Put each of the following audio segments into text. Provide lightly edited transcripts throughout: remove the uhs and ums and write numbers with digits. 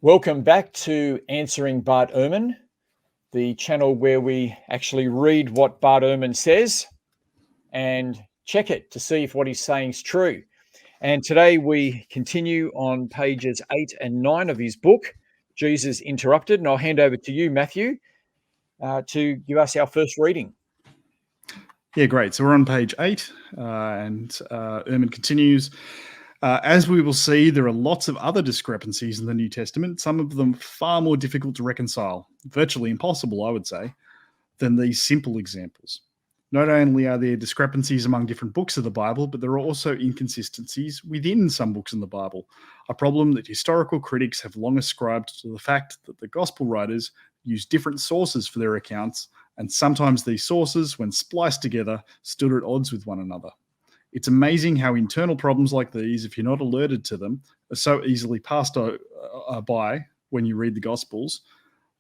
Welcome back to Answering Bart Ehrman, the channel where we actually read what Bart Ehrman says and check it to see if what he's saying is true. And today we continue on pages 8 and 9 of his book, Jesus Interrupted. And I'll hand over to you, Matthew, to give us our first reading. Yeah, great. So we're on page 8, and Ehrman continues. As we will see, there are lots of other discrepancies in the New Testament, some of them far more difficult to reconcile, virtually impossible, I would say, than these simple examples. Not only are there discrepancies among different books of the Bible, but there are also inconsistencies within some books in the Bible, a problem that historical critics have long ascribed to the fact that the gospel writers use different sources for their accounts, and sometimes these sources, when spliced together, stood at odds with one another. It's amazing how internal problems like these, if you're not alerted to them, are so easily passed by when you read the Gospels,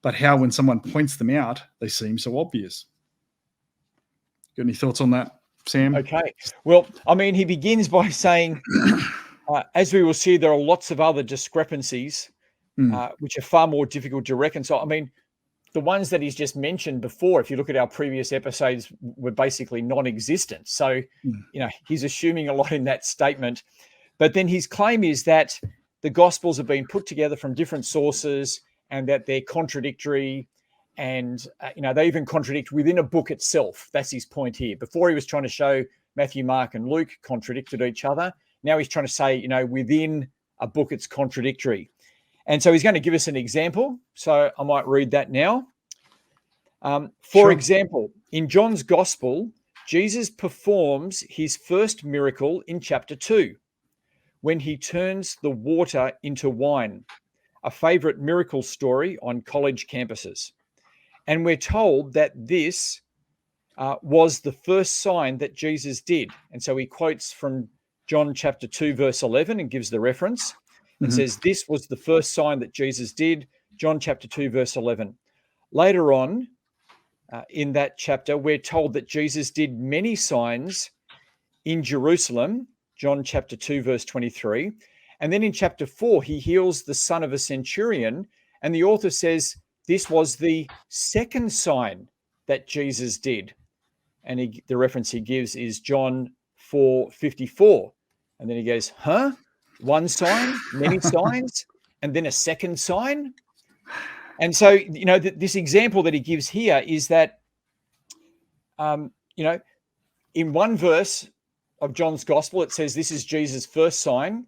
but how when someone points them out, they seem so obvious. Got any thoughts on that, Sam? Okay. Well, I mean, he begins by saying, as we will see, there are lots of other discrepancies, which are far more difficult to reconcile. I mean, the ones that he's just mentioned before, if you look at our previous episodes, were basically non-existent. So, he's assuming a lot in that statement. But then his claim is that the Gospels have been put together from different sources and that they're contradictory. And, they even contradict within a book itself. That's his point here. Before he was trying to show Matthew, Mark, and Luke contradicted each other. Now he's trying to say, within a book, it's contradictory. And so he's going to give us an example. So I might read that now. For example, in John's Gospel, Jesus performs his first miracle in chapter 2, when he turns the water into wine, a favorite miracle story on college campuses. And we're told that this was the first sign that Jesus did. And so he quotes from John chapter 2, verse 11 and gives the reference. And says, this was the first sign that Jesus did, John chapter 2, verse 11. Later on in that chapter, we're told that Jesus did many signs in Jerusalem, John chapter 2, verse 23. And then in chapter 4, he heals the son of a centurion. And the author says this was the second sign that Jesus did. And the reference he gives is John 4:54. And then he goes, one sign, many signs, and then a second sign. And so, this example that he gives here is that, in one verse of John's Gospel, it says this is Jesus' first sign.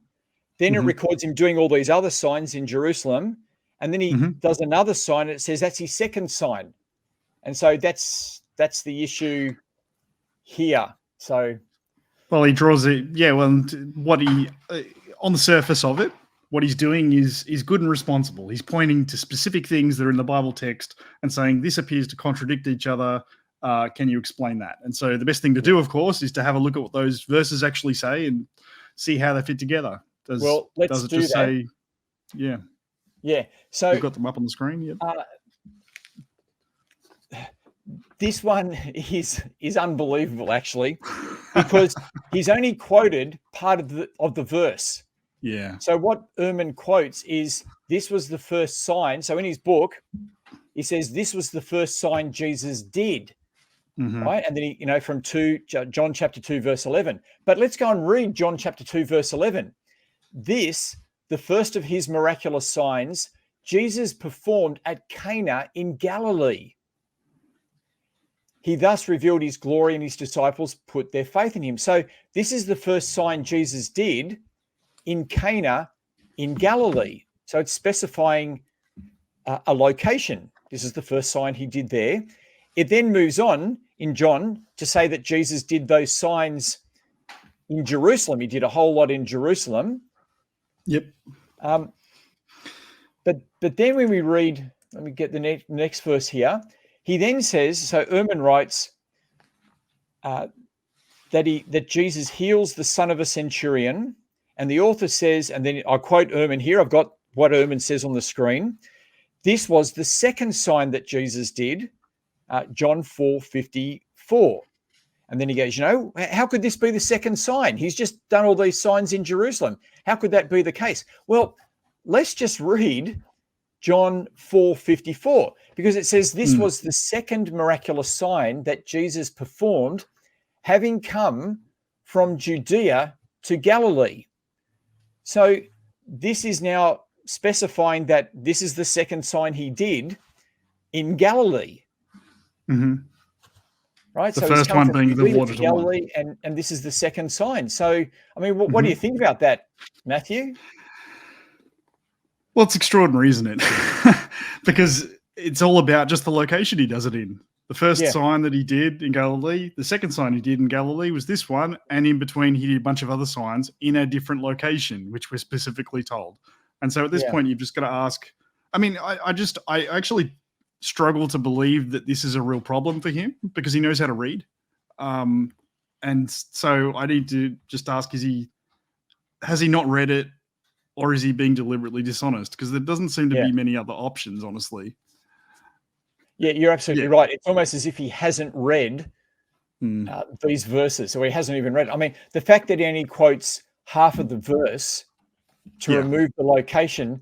Then it records him doing all these other signs in Jerusalem. And then he does another sign, and it says that's his second sign. And so that's the issue here. So, well, he draws it. Yeah. Well, what he on the surface of it, what he's doing is good and responsible. He's pointing to specific things that are in the Bible text and saying this appears to contradict each other. Can you explain that? And so the best thing to do, of course, is to have a look at what those verses actually say and see how they fit together. Let's do that. Say, yeah. Yeah. So you've got them up on the screen. Yep. This one is unbelievable, actually, because he's only quoted part of the verse. Yeah. So what Ehrman quotes is this was the first sign. So in his book, he says this was the first sign Jesus did, right? And then he, from John chapter 2, verse 11. But let's go and read John chapter 2, verse 11. This, the first of his miraculous signs, Jesus performed at Cana in Galilee. He thus revealed his glory, and his disciples put their faith in him. So this is the first sign Jesus did in Cana in Galilee. So it's specifying a location. This is the first sign he did there. It then moves on in John to say that Jesus did those signs in Jerusalem. He did a whole lot in Jerusalem. Yep. But then when we read, let me get the next verse here. He then says, so Ehrman writes that Jesus heals the son of a centurion. And the author says, and then I quote Ehrman here, I've got what Ehrman says on the screen. This was the second sign that Jesus did, John 4:54. And then he goes, how could this be the second sign? He's just done all these signs in Jerusalem. How could that be the case? Well, let's just read John 4:54, because it says this was the second miraculous sign that Jesus performed, having come from Judea to Galilee. So this is now specifying that this is the second sign he did in Galilee. Right? The first one being the water to Galilee, wine. and this is the second sign. So, I mean, what do you think about that, Matthew? Well, it's extraordinary, isn't it? Because it's all about just the location he does it in. The first sign that he did in Galilee, the second sign he did in Galilee was this one, and in between he did a bunch of other signs in a different location, which we're specifically told. And so at this point, you've just got to ask, I mean, I actually struggle to believe that this is a real problem for him because he knows how to read. And so I need to just ask, has he not read it, or is he being deliberately dishonest? Because there doesn't seem to be many other options, honestly. Yeah, you're absolutely right. It's almost as if he hasn't read these verses, or he hasn't even read it. I mean, the fact that he only quotes half of the verse to remove the location,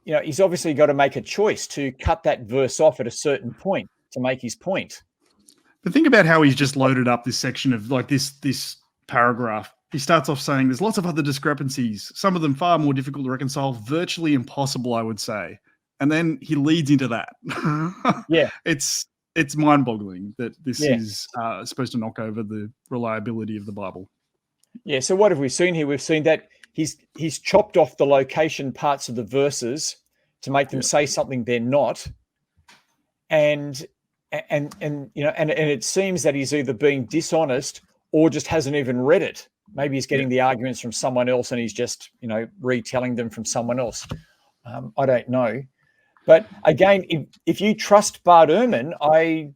you know, he's obviously got to make a choice to cut that verse off at a certain point to make his point. But think about how he's just loaded up this section of like this paragraph. He starts off saying there's lots of other discrepancies, some of them far more difficult to reconcile, virtually impossible, I would say. And then he leads into that. It's mind-boggling that this is supposed to knock over the reliability of the Bible. Yeah, so what have we seen here? We've seen that he's chopped off the location parts of the verses to make them say something they're not. And you know, and it seems that he's either being dishonest or just hasn't even read it. Maybe he's getting the arguments from someone else and he's just, you know, retelling them from someone else. I don't know. But again, if you trust Bart Ehrman, I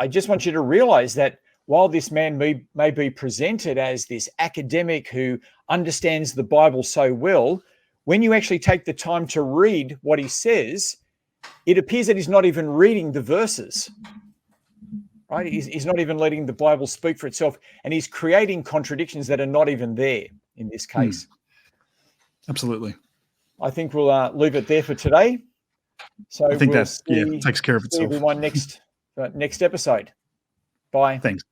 just want you to realize that while this man may be presented as this academic who understands the Bible so well, when you actually take the time to read what he says, it appears that he's not even reading the verses. Right? He's not even letting the Bible speak for itself, and he's creating contradictions that are not even there in this case. Absolutely. I think we'll leave it there for today. So I think that takes care of itself. See everyone next episode. Bye. Thanks.